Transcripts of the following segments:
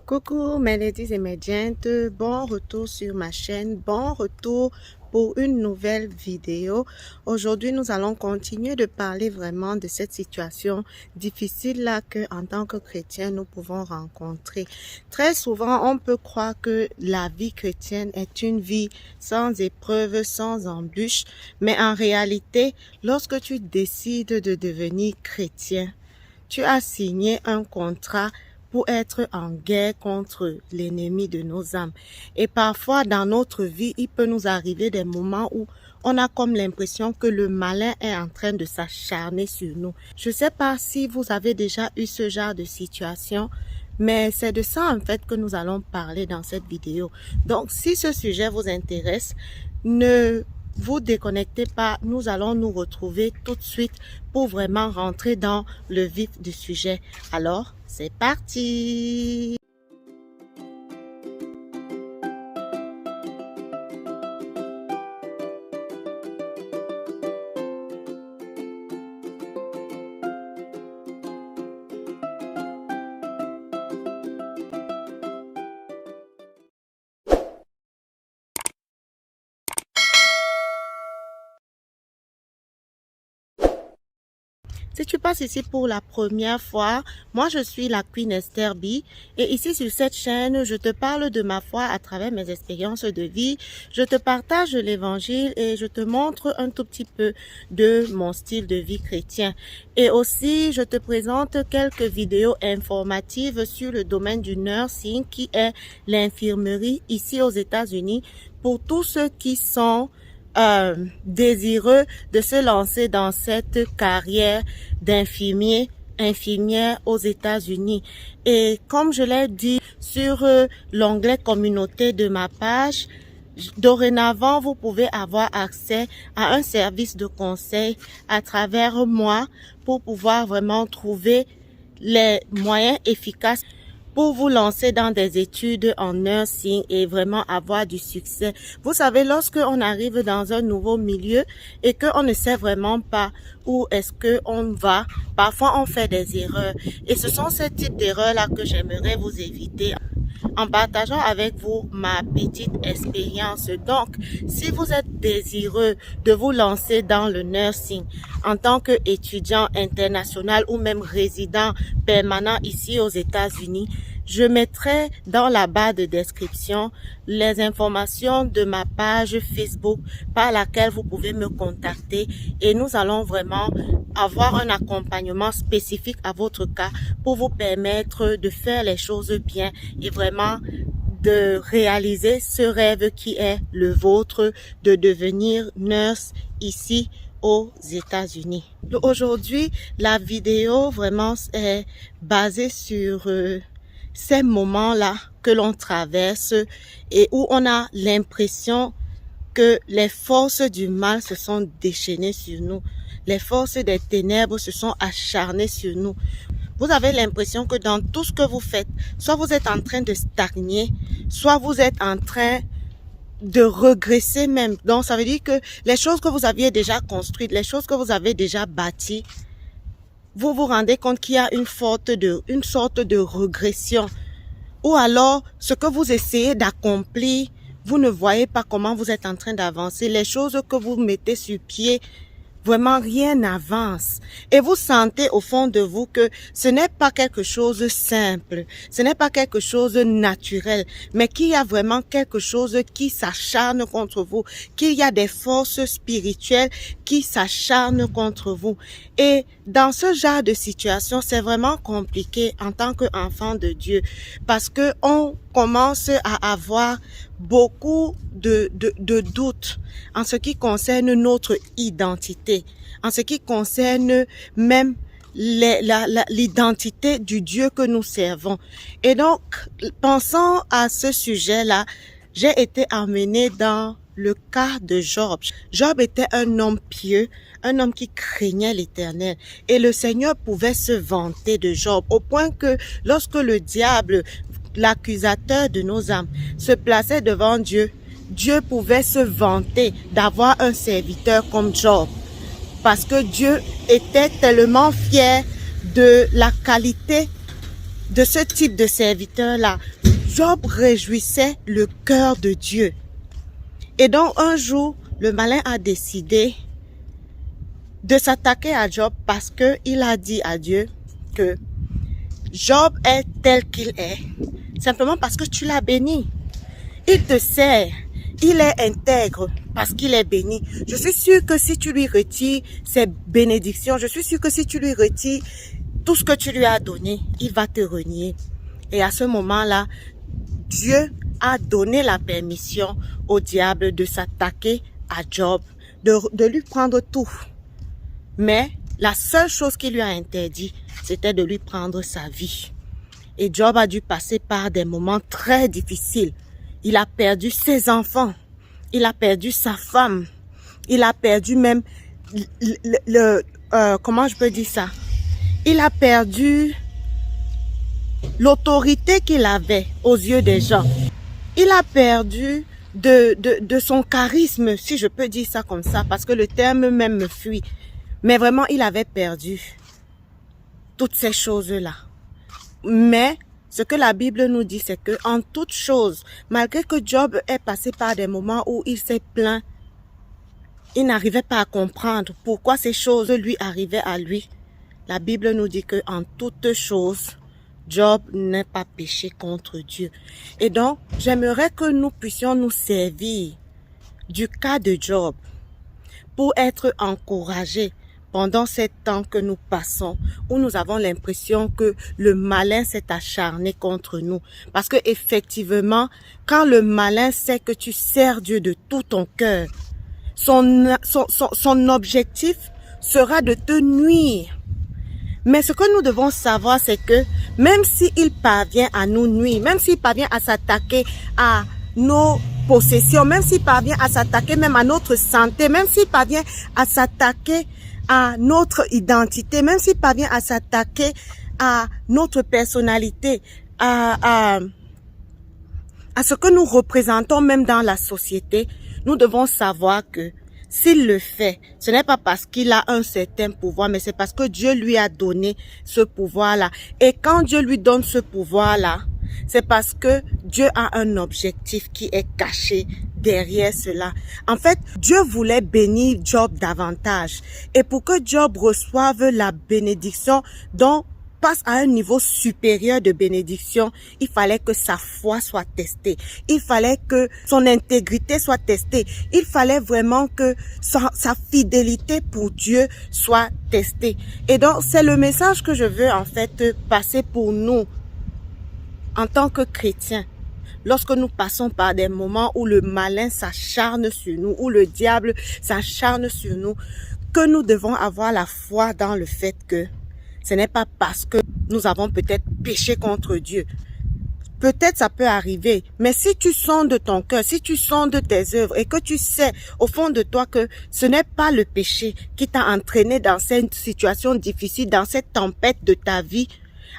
Coucou mes ladies et mes gents, bon retour sur ma chaîne, bon retour pour une nouvelle vidéo. Aujourd'hui, nous allons continuer de parler vraiment de cette situation difficile là que en tant que chrétien nous pouvons rencontrer. Très souvent, on peut croire que la vie chrétienne est une vie sans épreuves, sans embûches, mais en réalité, lorsque tu décides de devenir chrétien, tu as signé un contrat pour être en guerre contre l'ennemi de nos âmes. Et parfois, dans notre vie, il peut nous arriver des moments où on a comme l'impression que le malin est en train de s'acharner sur nous. Je ne sais pas si vous avez déjà eu ce genre de situation, mais c'est de ça en fait que nous allons parler dans cette vidéo. Donc, si ce sujet vous intéresse, ne vous déconnectez pas, nous allons nous retrouver tout de suite pour vraiment rentrer dans le vif du sujet. Alors, c'est parti! Si tu passes ici pour la première fois, moi je suis la Queen Esther B et ici sur cette chaîne, je te parle de ma foi à travers mes expériences de vie. Je te partage l'évangile et je te montre un tout petit peu de mon style de vie chrétien. Et aussi, je te présente quelques vidéos informatives sur le domaine du nursing qui est l'infirmerie ici aux États-Unis pour tous ceux qui sont désireux de se lancer dans cette carrière infirmière aux États-Unis. Et comme je l'ai dit sur l'onglet communauté de ma page, dorénavant, vous pouvez avoir accès à un service de conseil à travers moi pour pouvoir vraiment trouver les moyens efficaces pour vous lancer dans des études en nursing et vraiment avoir du succès. Vous savez, lorsque on arrive dans un nouveau milieu et qu'on ne sait vraiment pas où est-ce qu'on va, parfois on fait des erreurs. Et ce sont ces types d'erreurs-là que j'aimerais vous éviter en partageant avec vous ma petite expérience. Donc, si vous êtes désireux de vous lancer dans le nursing en tant qu'étudiant international ou même résident permanent ici aux États-Unis, je mettrai dans la barre de description les informations de ma page Facebook par laquelle vous pouvez me contacter et nous allons vraiment avoir un accompagnement spécifique à votre cas pour vous permettre de faire les choses bien et vraiment de réaliser ce rêve qui est le vôtre de devenir nurse ici aux États-Unis. Aujourd'hui, la vidéo vraiment est basée sur ces moments-là que l'on traverse et où on a l'impression que les forces du mal se sont déchaînées sur nous. Les forces des ténèbres se sont acharnées sur nous. Vous avez l'impression que dans tout ce que vous faites, soit vous êtes en train de stagner, soit vous êtes en train de regresser même. Donc, ça veut dire que les choses que vous aviez déjà construites, les choses que vous avez déjà bâties, vous vous rendez compte qu'il y a une sorte de régression. Ou alors, ce que vous essayez d'accomplir, vous ne voyez pas comment vous êtes en train d'avancer. Les choses que vous mettez sur pied, vraiment rien n'avance. Et vous sentez au fond de vous que ce n'est pas quelque chose de simple, ce n'est pas quelque chose de naturel, mais qu'il y a vraiment quelque chose qui s'acharne contre vous, qu'il y a des forces spirituelles qui s'acharnent contre vous. Et dans ce genre de situation, c'est vraiment compliqué en tant qu'enfant de Dieu parce que on commence à avoir beaucoup de doutes en ce qui concerne notre identité, en ce qui concerne même l'identité du Dieu que nous servons. Et donc, pensant à ce sujet-là, j'ai été amenée dans le cas de Job. Job était un homme pieux, un homme qui craignait l'Éternel. Et le Seigneur pouvait se vanter de Job au point que lorsque le diable, l'accusateur de nos âmes, se plaçait devant Dieu, Dieu pouvait se vanter d'avoir un serviteur comme Job. Parce que Dieu était tellement fier de la qualité de ce type de serviteur-là. Job réjouissait le cœur de Dieu. Et donc un jour, le malin a décidé de s'attaquer à Job parce que il a dit à Dieu que Job est tel qu'il est, simplement parce que tu l'as béni. Il te sert, il est intègre parce qu'il est béni. Je suis sûre que si tu lui retires ses bénédictions, je suis sûre que si tu lui retires tout ce que tu lui as donné, il va te renier. Et à ce moment-là, Dieu a donné la permission au diable de s'attaquer à Job, de lui prendre tout. Mais la seule chose qu'il lui a interdit, c'était de lui prendre sa vie. Et Job a dû passer par des moments très difficiles. Il a perdu ses enfants, il a perdu sa femme, il a perdu même comment je peux dire ça? Il a perdu l'autorité qu'il avait aux yeux des gens. Il a perdu de son charisme, si je peux dire ça comme ça, parce que le terme même me fuit. Mais vraiment, il avait perdu toutes ces choses-là. Mais ce que la Bible nous dit, c'est que en toute chose, malgré que Job ait passé par des moments où il s'est plaint, il n'arrivait pas à comprendre pourquoi ces choses lui arrivaient à lui. La Bible nous dit que en toute chose, Job n'a pas péché contre Dieu. Et donc, j'aimerais que nous puissions nous servir du cas de Job pour être encouragés pendant ces temps que nous passons, où nous avons l'impression que le malin s'est acharné contre nous. Parce que effectivement, quand le malin sait que tu sers Dieu de tout ton cœur, son objectif sera de te nuire. Mais ce que nous devons savoir, c'est que même s'il parvient à nous nuire, même s'il parvient à s'attaquer à nos possessions, même s'il parvient à s'attaquer même à notre santé, même s'il parvient à s'attaquer à notre identité, même s'il parvient à s'attaquer à notre personnalité, à ce que nous représentons même dans la société, nous devons savoir que s'il le fait, ce n'est pas parce qu'il a un certain pouvoir, mais c'est parce que Dieu lui a donné ce pouvoir-là. Et quand Dieu lui donne ce pouvoir-là, c'est parce que Dieu a un objectif qui est caché derrière cela. En fait, Dieu voulait bénir Job davantage. Et pour que Job reçoive la bénédiction dont passe à un niveau supérieur de bénédiction, il fallait que sa foi soit testée. Il fallait que son intégrité soit testée. Il fallait vraiment que sa fidélité pour Dieu soit testée. Et donc, c'est le message que je veux en fait passer pour nous en tant que chrétiens. Lorsque nous passons par des moments où le malin s'acharne sur nous, où le diable s'acharne sur nous, que nous devons avoir la foi dans le fait que ce n'est pas parce que nous avons peut-être péché contre Dieu. Peut-être ça peut arriver, mais si tu sondes ton cœur, si tu sondes tes œuvres et que tu sais au fond de toi que ce n'est pas le péché qui t'a entraîné dans cette situation difficile, dans cette tempête de ta vie,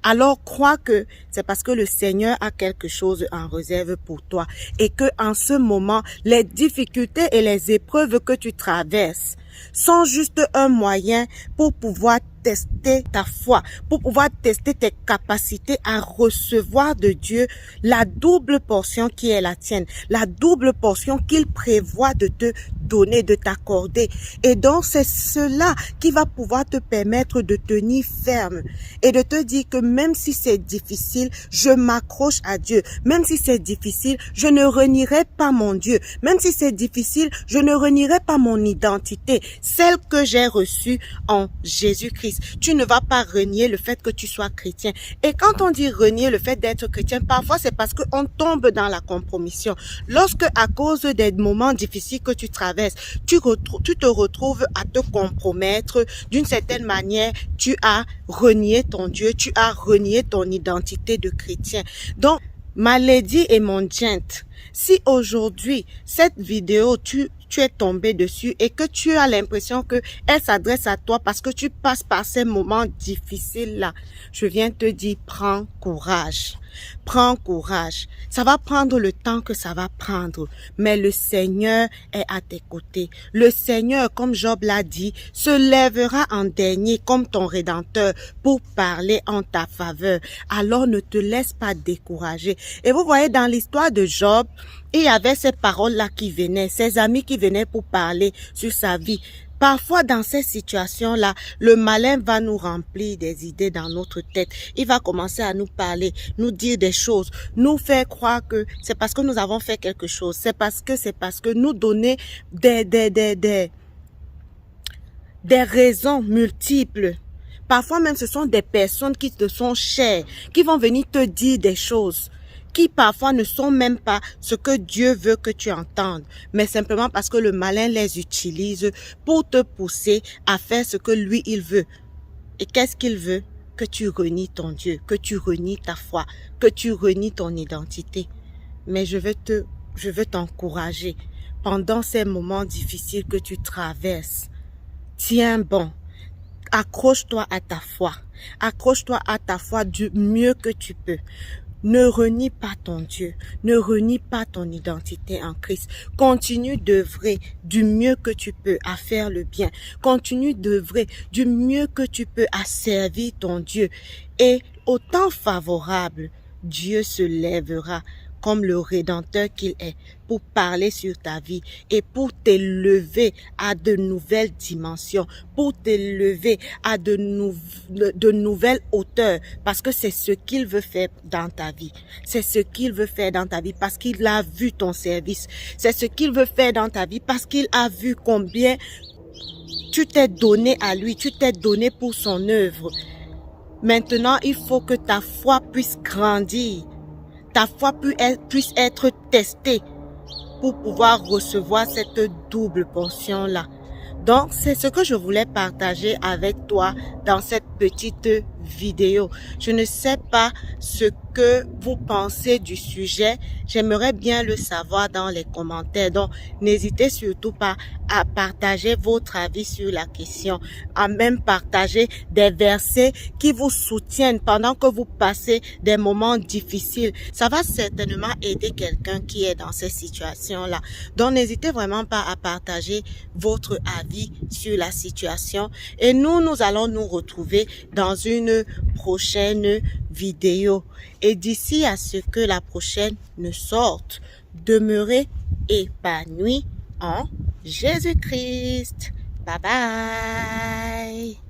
alors crois que c'est parce que le Seigneur a quelque chose en réserve pour toi et que en ce moment, les difficultés et les épreuves que tu traverses sont juste un moyen pour pouvoir tester ta foi, pour pouvoir tester tes capacités à recevoir de Dieu la double portion qui est la tienne, la double portion qu'il prévoit de te donner, de t'accorder. Et donc, c'est cela qui va pouvoir te permettre de tenir ferme et de te dire que même si c'est difficile, je m'accroche à Dieu. Même si c'est difficile, je ne renierai pas mon Dieu. Même si c'est difficile, je ne renierai pas mon identité, celle que j'ai reçue en Jésus-Christ. Tu ne vas pas renier le fait que tu sois chrétien. Et quand on dit renier le fait d'être chrétien, parfois c'est parce qu'on tombe dans la compromission. Lorsque, à cause des moments difficiles que tu traverses, tu te retrouves à te compromettre d'une certaine manière, tu as renié ton Dieu, tu as renié ton identité de chrétien. Donc, ma lady et mon gent, si aujourd'hui, cette vidéo, tu es tombé dessus et que tu as l'impression que elle s'adresse à toi parce que tu passes par ces moments difficiles-là, je viens te dire, prends courage. Prends courage. Ça va prendre le temps que ça va prendre, mais le Seigneur est à tes côtés. Le Seigneur, comme Job l'a dit, se lèvera en dernier comme ton Rédempteur pour parler en ta faveur. Alors ne te laisse pas décourager. Et vous voyez, dans l'histoire de Job, il y avait ces paroles-là qui venaient, ces amis qui venaient pour parler sur sa vie. Parfois, dans ces situations-là, le malin va nous remplir des idées dans notre tête. Il va commencer à nous parler, nous dire des choses, nous faire croire que c'est parce que nous avons fait quelque chose, c'est parce que nous donner des raisons multiples. Parfois même, ce sont des personnes qui te sont chères, qui vont venir te dire des choses qui parfois ne sont même pas ce que Dieu veut que tu entendes, mais simplement parce que le malin les utilise pour te pousser à faire ce que lui, il veut. Et qu'est-ce qu'il veut? Que tu renies ton Dieu, que tu renies ta foi, que tu renies ton identité. Mais je veux t'encourager pendant ces moments difficiles que tu traverses. Tiens bon. Accroche-toi à ta foi. Accroche-toi à ta foi du mieux que tu peux. Ne renie pas ton Dieu, ne renie pas ton identité en Christ. Continue d'œuvrer du mieux que tu peux à faire le bien. Continue d'œuvrer du mieux que tu peux à servir ton Dieu. Et au temps favorable, Dieu se lèvera comme le Rédempteur qu'il est, pour parler sur ta vie et pour t'élever à de nouvelles dimensions, pour t'élever à de nouvelles hauteurs, parce que c'est ce qu'il veut faire dans ta vie. C'est ce qu'il veut faire dans ta vie parce qu'il a vu ton service. C'est ce qu'il veut faire dans ta vie parce qu'il a vu combien tu t'es donné à lui, tu t'es donné pour son œuvre. Maintenant, il faut que ta foi puisse grandir. Ta foi puisse être testée pour pouvoir recevoir cette double portion-là. Donc, c'est ce que je voulais partager avec toi dans cette petite vidéo. Je ne sais pas ce que vous pensez du sujet. J'aimerais bien le savoir dans les commentaires. Donc, n'hésitez surtout pas à partager votre avis sur la question, à même partager des versets qui vous soutiennent pendant que vous passez des moments difficiles. Ça va certainement aider quelqu'un qui est dans ces situations-là. Donc, n'hésitez vraiment pas à partager votre avis sur la situation. Et nous allons nous retrouver dans une prochaine vidéo. Et d'ici à ce que la prochaine ne sorte, demeurez épanouis en Jésus-Christ. Bye bye.